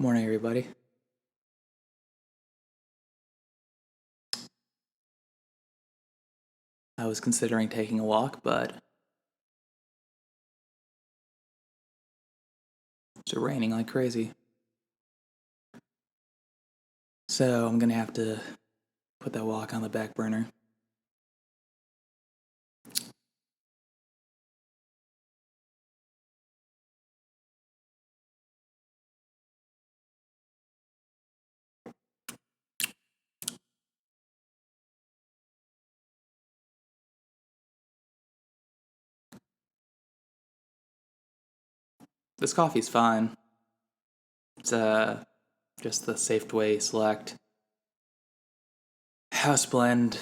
Morning, everybody. I was considering taking a walk, but it's raining like crazy. So I'm gonna have to put that walk on the back burner. This coffee's fine. It's just the Safeway Select House Blend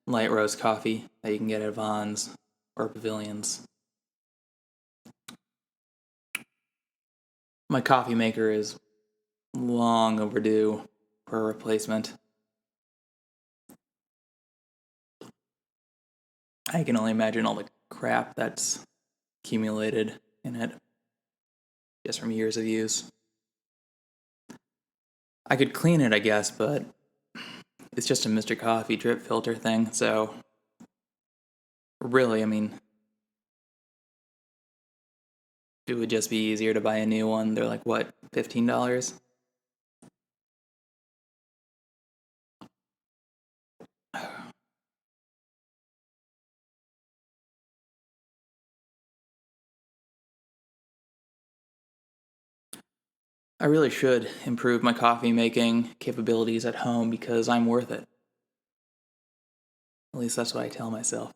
Light Roast coffee that you can get at Vons or Pavilions. My coffee maker is long overdue for a replacement. I can only imagine all the crap that's accumulated in it just from years of use. I could clean it, I guess, but it's just a Mr. Coffee drip filter thing, so really, I mean, it would just be easier to buy a new one. They're like, what, $15? I really should improve my coffee making capabilities at home because I'm worth it. At least that's what I tell myself.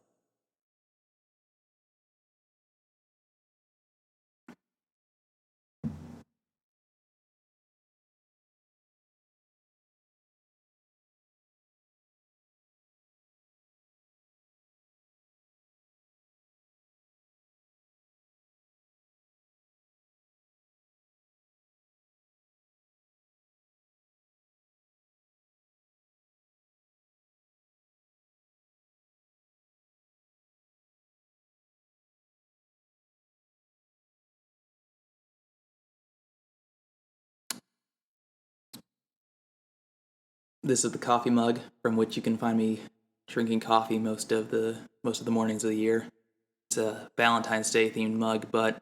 This is the coffee mug from which you can find me drinking coffee most of the mornings of the year. It's a Valentine's Day themed mug, but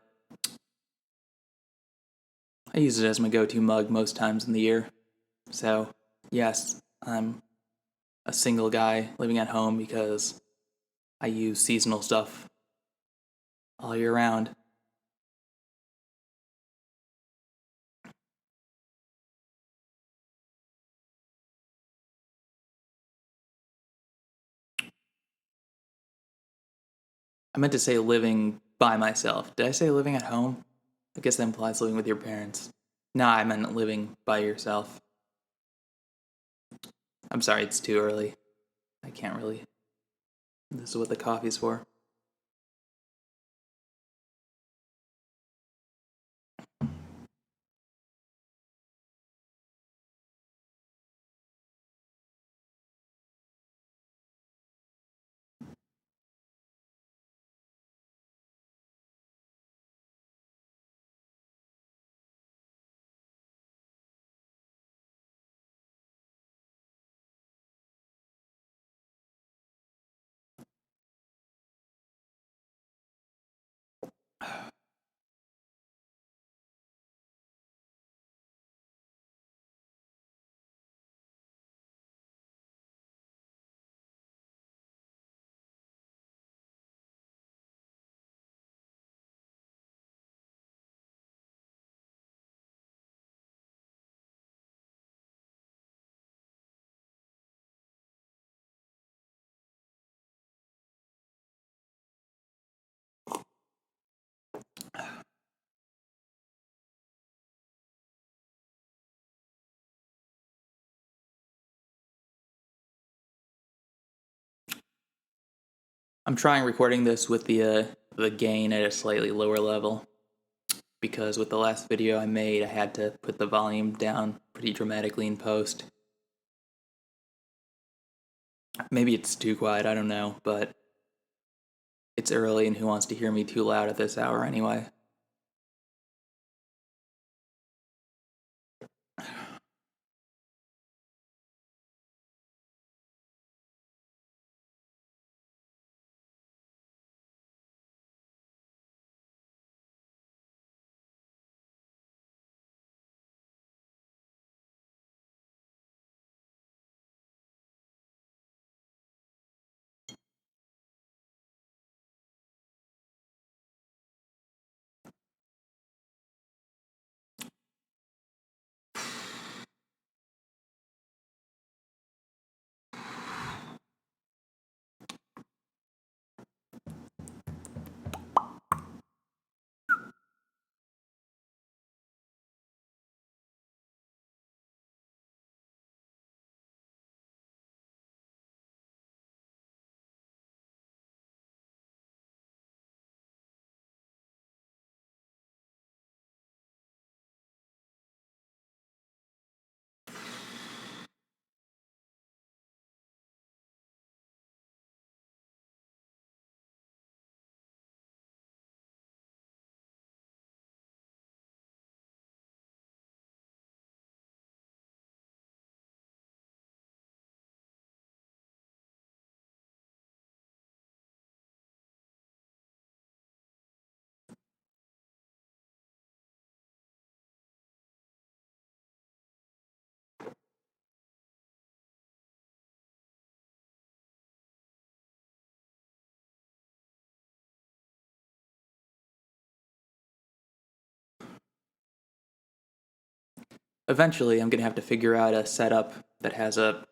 I use it as my go-to mug most times in the year. So, yes, I'm a single guy living at home because I use seasonal stuff all year round. I meant to say living by myself. Did I say living at home? I guess that implies living with your parents. No, I meant living by yourself. I'm sorry, it's too early. I can't really. This is what the coffee's for. I'm trying recording this with the gain at a slightly lower level because with the last video I made, I had to put the volume down pretty dramatically in post. Maybe it's too quiet, I don't know, but it's early and who wants to hear me too loud at this hour anyway? eventually I'm going to have to figure out a setup that has a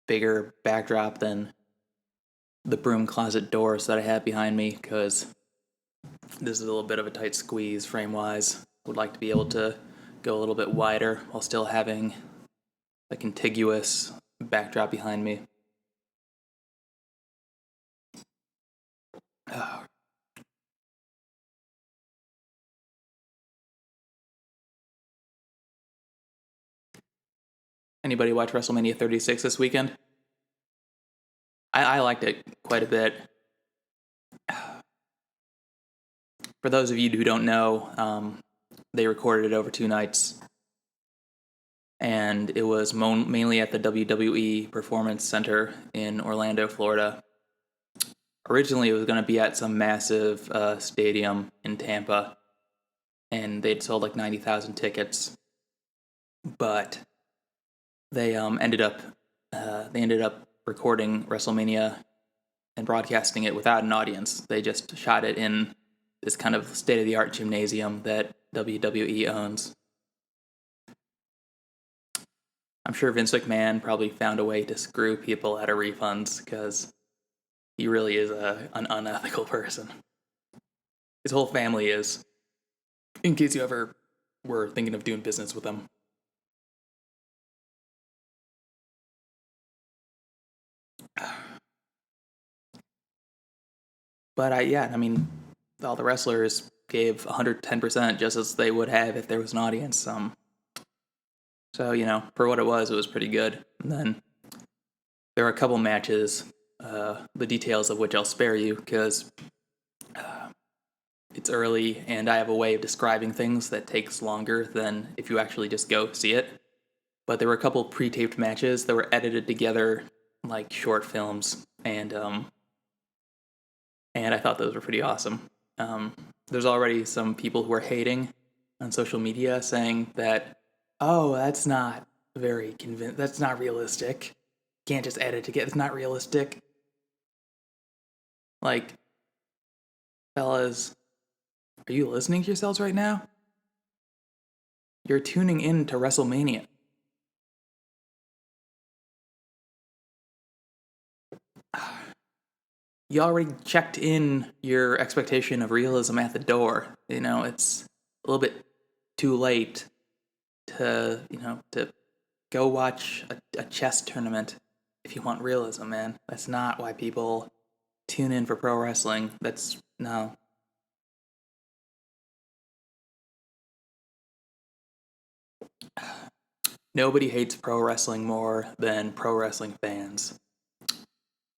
bigger backdrop than the broom closet doors that I have behind me, because this is a little bit of a tight squeeze frame-wise. Would like to be able to go a little bit wider while still having a contiguous backdrop behind me. Oh. Anybody watch WrestleMania 36 this weekend? I liked it quite a bit. For those of you who don't know, they recorded it over 2 nights, and it was mainly at the WWE Performance Center in Orlando, Florida. Originally, it was going to be at some massive stadium in Tampa, and they'd sold like 90,000 tickets, but they ended up recording WrestleMania and broadcasting it without an audience. They just shot it in this kind of state-of-the-art gymnasium that WWE owns. I'm sure Vince McMahon probably found a way to screw people out of refunds, because he really is an unethical person. His whole family is, in case you ever were thinking of doing business with him. But I mean, all the wrestlers gave 110% just as they would have if there was an audience. So, for what it was pretty good. And then there were a couple matches, the details of which I'll spare you, because it's early and I have a way of describing things that takes longer than if you actually just go see it. But there were a couple pre-taped matches that were edited together like short films, and I thought those were pretty awesome. There's already some people who are hating on social media saying that, oh, that's not very that's not realistic. Can't just edit together. It's not realistic. Like, fellas, are you listening to yourselves right now? You're tuning in to WrestleMania. You already checked in your expectation of realism at the door. It's a little bit too late to go watch a chess tournament if you want realism, man. That's not why people tune in for pro wrestling. No. Nobody hates pro wrestling more than pro wrestling fans.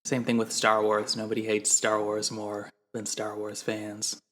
Same thing with Star Wars. Nobody hates Star Wars more than Star Wars fans.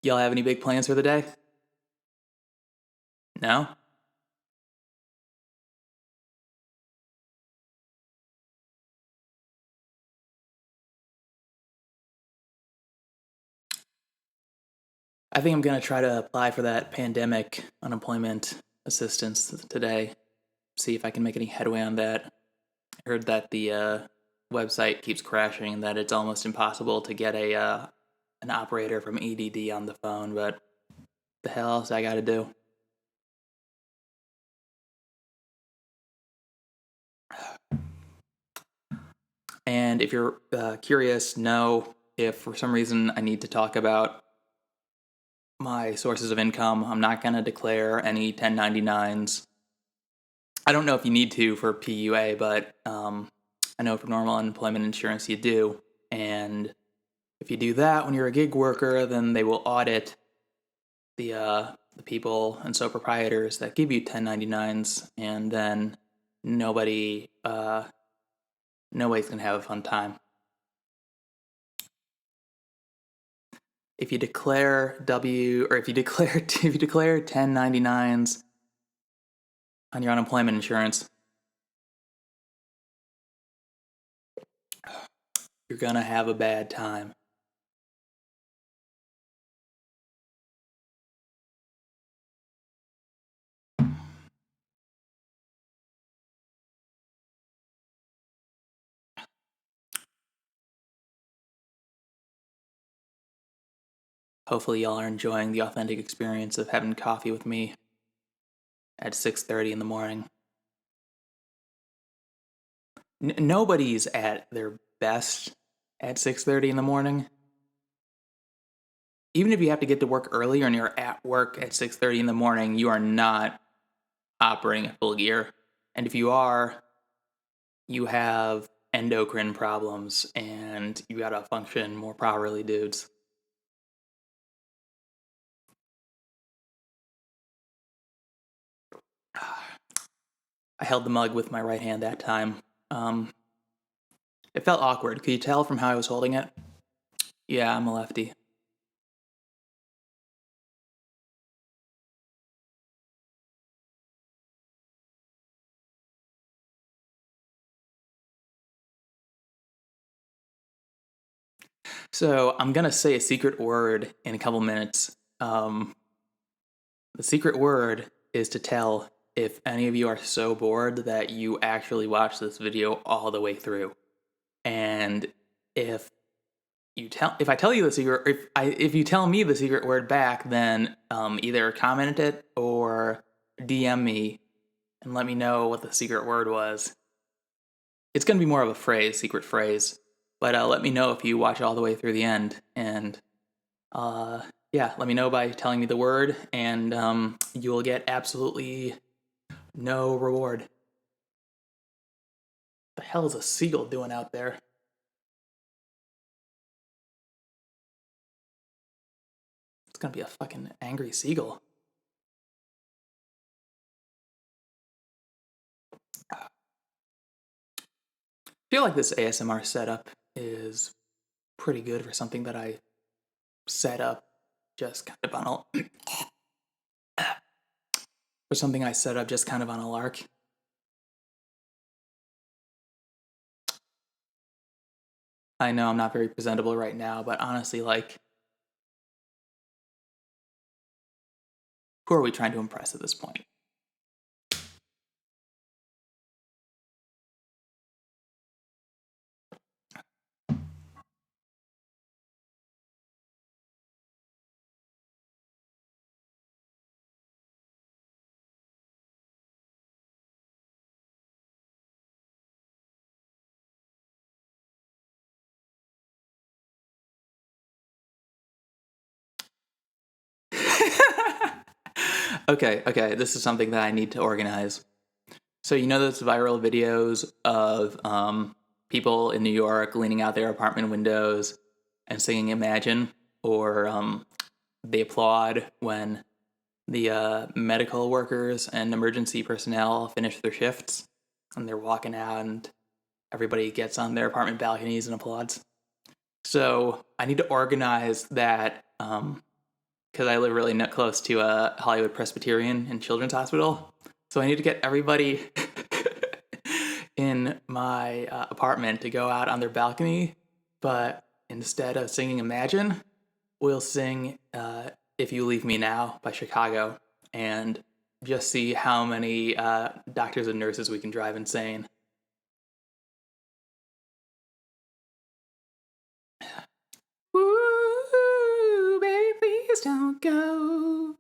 Y'all have any big plans for the day? No? I think I'm going to try to apply for that pandemic unemployment assistance today. See if I can make any headway on that. I heard that the website keeps crashing, that it's almost impossible to get an operator from EDD on the phone, but the hell else I got to do? And if you're curious, know if for some reason I need to talk about my sources of income, I'm not going to declare any 1099s. I don't know if you need to for PUA, but I know for normal unemployment insurance you do. And if you do that when you're a gig worker, then they will audit the people and sole proprietors that give you 1099s, and then nobody's gonna have a fun time. If you declare if you declare 1099s on your unemployment insurance, you're gonna have a bad time. Hopefully y'all are enjoying the authentic experience of having coffee with me at 6:30 in the morning. Nobody's at their best at 6:30 in the morning. Even if you have to get to work early and you're at work at 6:30 in the morning, you are not operating at full gear. And if you are, you have endocrine problems and you gotta function more properly, dudes. I held the mug with my right hand that time. It felt awkward. Could you tell from how I was holding it? Yeah, I'm a lefty. So I'm gonna say a secret word in a couple minutes. The secret word is to tell if any of you are so bored that you actually watch this video all the way through. And if I tell you the secret, if you tell me the secret word back, then either comment it or DM me and let me know what the secret word was. It's gonna be more of a phrase, secret phrase, but let me know if you watch all the way through the end. And yeah, let me know by telling me the word, and you will get absolutely no reward. The hell is a seagull doing out there? It's gonna be a fucking angry seagull. I feel like this ASMR setup is pretty good for something that I set up just kind of on a for something I set up just kind of on a lark. I know I'm not very presentable right now, but honestly, like, who are we trying to impress at this point? Okay, this is something that I need to organize. So you know those viral videos of people in New York leaning out their apartment windows and singing "Imagine," or they applaud when the medical workers and emergency personnel finish their shifts and they're walking out and everybody gets on their apartment balconies and applauds. So I need to organize that because I live really close to a Hollywood Presbyterian and Children's Hospital. So I need to get everybody in my apartment to go out on their balcony, but instead of singing Imagine, we'll sing If You Leave Me Now by Chicago and just see how many doctors and nurses we can drive insane. Woo, baby, please don't go.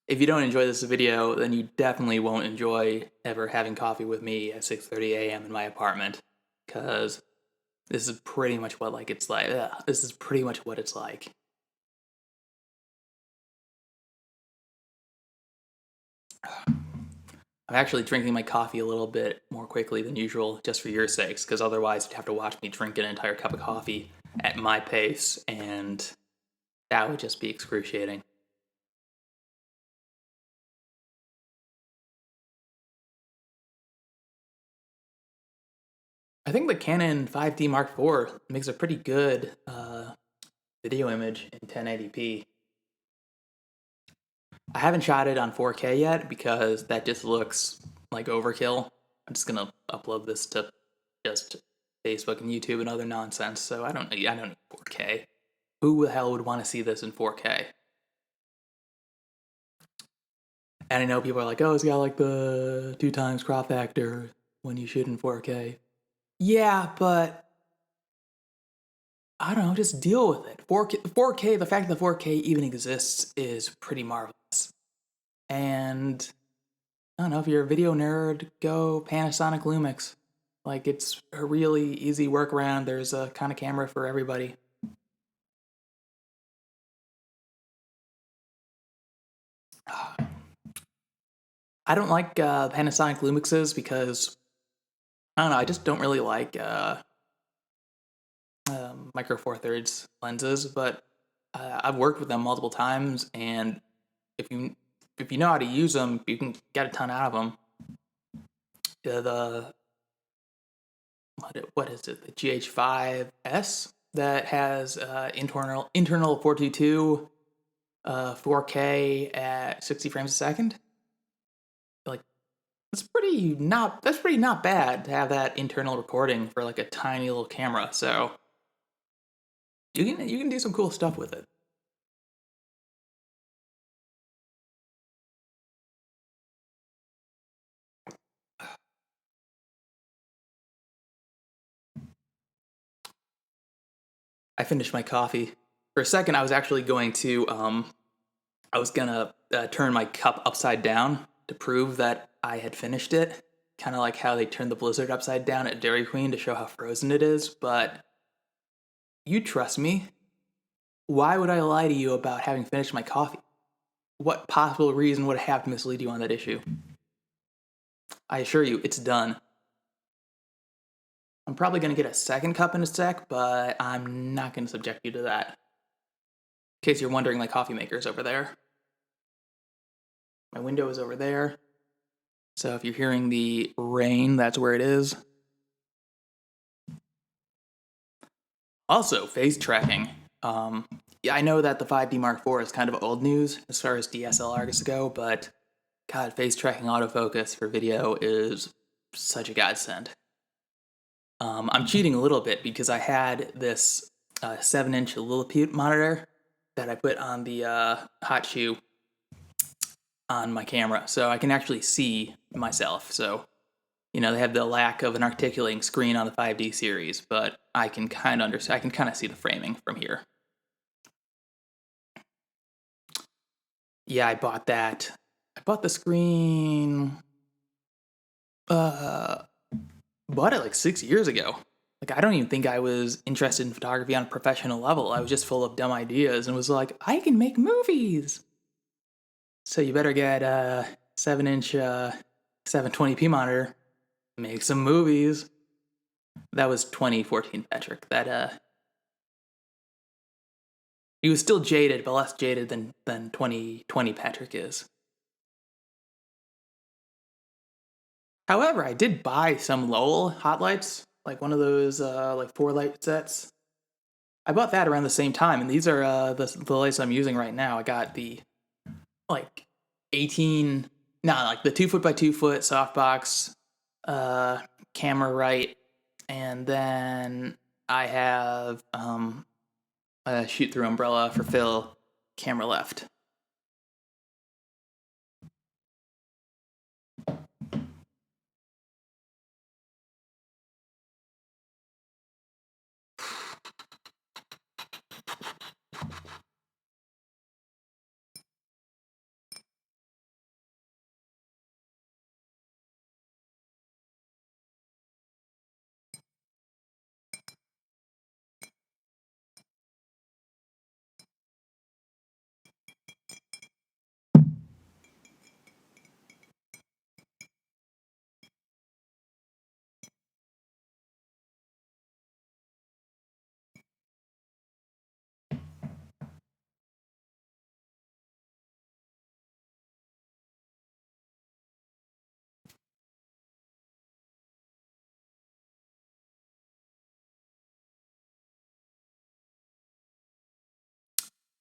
If you don't enjoy this video, then you definitely won't enjoy ever having coffee with me at 6:30 a.m. in my apartment, because this is pretty much what like it's like. This is pretty much what it's like. I'm actually drinking my coffee a little bit more quickly than usual, just for your sakes, because otherwise you'd have to watch me drink an entire cup of coffee at my pace, and that would just be excruciating. I think the Canon 5D Mark IV makes a pretty good video image in 1080p. I haven't shot it on 4K yet because that just looks like overkill. I'm just gonna upload this to just Facebook and YouTube and other nonsense. So I don't need 4K. Who the hell would want to see this in 4K? And I know people are like, "Oh, it's got like the 2x crop factor when you shoot in 4K." Yeah, but I don't know. Just deal with it. 4K. The fact that 4K even exists is pretty marvelous. And I don't know, if you're a video nerd, go Panasonic Lumix. Like, it's a really easy workaround. There's a kind of camera for everybody. I don't like Panasonic Lumixes because, I don't know, I just don't really like Micro Four Thirds lenses, but I've worked with them multiple times, and if you know how to use them, you can get a ton out of them. The what is it? The GH5S that has internal 422 4K at 60 frames a second. Like that's pretty not bad to have that internal recording for like a tiny little camera. So you can do some cool stuff with it. I finished my coffee. For a second, I was actually going to I was gonna turn my cup upside down to prove that I had finished it. Kind of like how they turned the Blizzard upside down at Dairy Queen to show how frozen it is. But you trust me. Why would I lie to you about having finished my coffee? What possible reason would I have to mislead you on that issue? I assure you, it's done. I'm probably going to get a second cup in a sec, but I'm not going to subject you to that. In case you're wondering, my coffee maker's over there. My window is over there. So if you're hearing the rain, that's where it is. Also, phase tracking. Yeah, I know that the 5D Mark IV is kind of old news as far as DSLRs go, but God, phase tracking autofocus for video is such a godsend. I'm cheating a little bit because I had this 7-inch Lilliput monitor that I put on the hot shoe on my camera, so I can actually see myself. So, you know, they have the lack of an articulating screen on the 5D series, but I can kind of understand. I can kind of see the framing from here. Yeah, I bought that. I bought the screen. Bought it like 6 years ago. Like, I don't even think I was interested in photography on a professional level. I was just full of dumb ideas and was like, I can make movies. So you better get a 7-inch 720p monitor, make some movies. That was 2014 Patrick. That he was still jaded, but less jaded than 2020 Patrick is. However, I did buy some Lowell hot lights, like one of those like 4 light sets. I bought that around the same time, and these are the lights I'm using right now. I got the like 18, no, like the 2 foot by 2 foot softbox camera right, and then I have a shoot through umbrella for Phil camera left.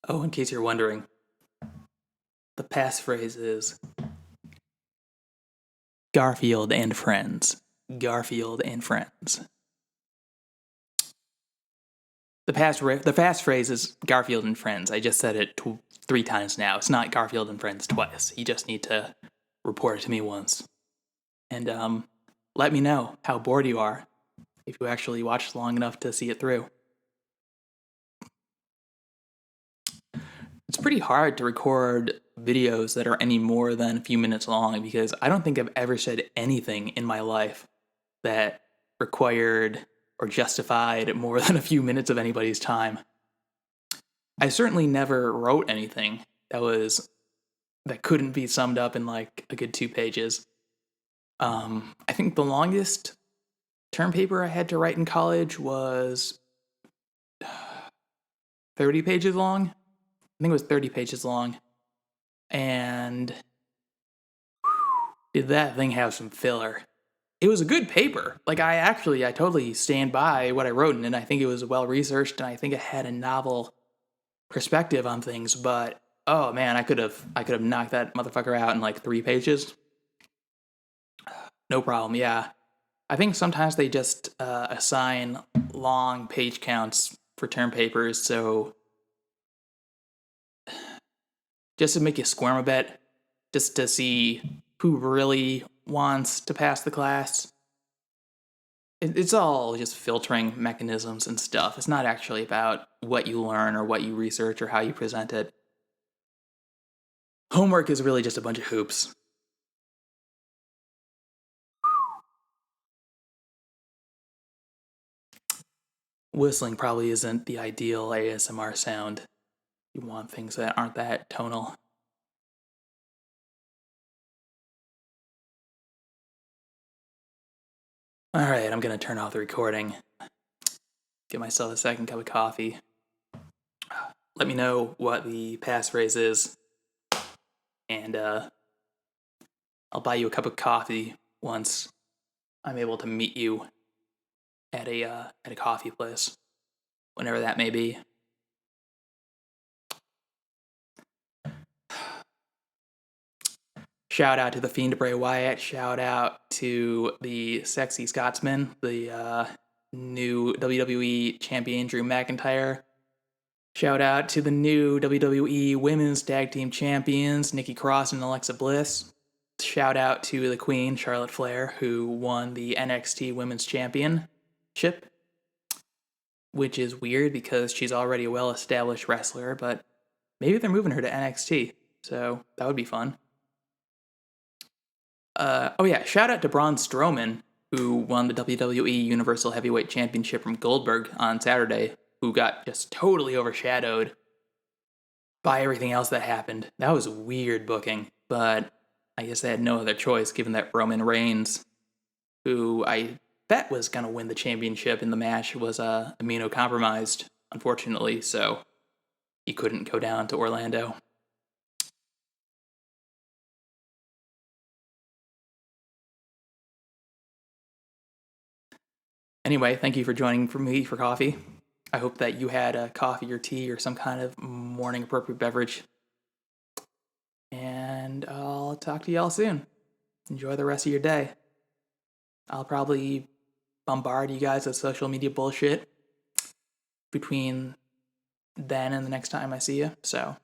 Oh, in case you're wondering, the passphrase is Garfield and friends. Garfield and friends. The passphrase is Garfield and friends. I just said it 3 times now. It's not Garfield and friends twice. You just need to report it to me once. And let me know how bored you are if you actually watched long enough to see it through. It's pretty hard to record videos that are any more than a few minutes long because I don't think I've ever said anything in my life that required or justified more than a few minutes of anybody's time. I certainly never wrote anything that couldn't be summed up in like a good 2 pages. I think the longest term paper I had to write in college was 30 pages long. I think it was 30 pages long. And did that thing have some filler? It was a good paper. Like I totally stand by what I wrote in it. I think it was well researched and I think it had a novel perspective on things, but oh man, I could have knocked that motherfucker out in like 3 pages. No problem. Yeah. I think sometimes they just assign long page counts for term papers, so just to make you squirm a bit, just to see who really wants to pass the class. It's all just filtering mechanisms and stuff. It's not actually about what you learn or what you research or how you present it. Homework is really just a bunch of hoops. Whistling probably isn't the ideal ASMR sound. You want things that aren't that tonal. Alright, I'm gonna turn off the recording. Get myself a second cup of coffee. Let me know what the passphrase is, and I'll buy you a cup of coffee once I'm able to meet you at a coffee place, whenever that may be. Shout out to the Fiend Bray Wyatt. Shout out to the Sexy Scotsman, the new WWE champion Drew McIntyre. Shout out to the new WWE Women's Tag Team Champions Nikki Cross and Alexa Bliss. Shout out to the Queen Charlotte Flair, who won the NXT Women's Championship, which is weird because she's already a well-established wrestler, but maybe they're moving her to NXT, so that would be fun. Oh yeah, shout out to Braun Strowman, who won the WWE Universal Heavyweight Championship from Goldberg on Saturday, who got just totally overshadowed by everything else that happened. That was weird booking, but I guess they had no other choice given that Roman Reigns, who I bet was going to win the championship in the match, was immunocompromised, unfortunately, so he couldn't go down to Orlando. Anyway, thank you for joining me for coffee. I hope that you had a coffee or tea or some kind of morning appropriate beverage. And I'll talk to y'all soon. Enjoy the rest of your day. I'll probably bombard you guys with social media bullshit between then and the next time I see you. So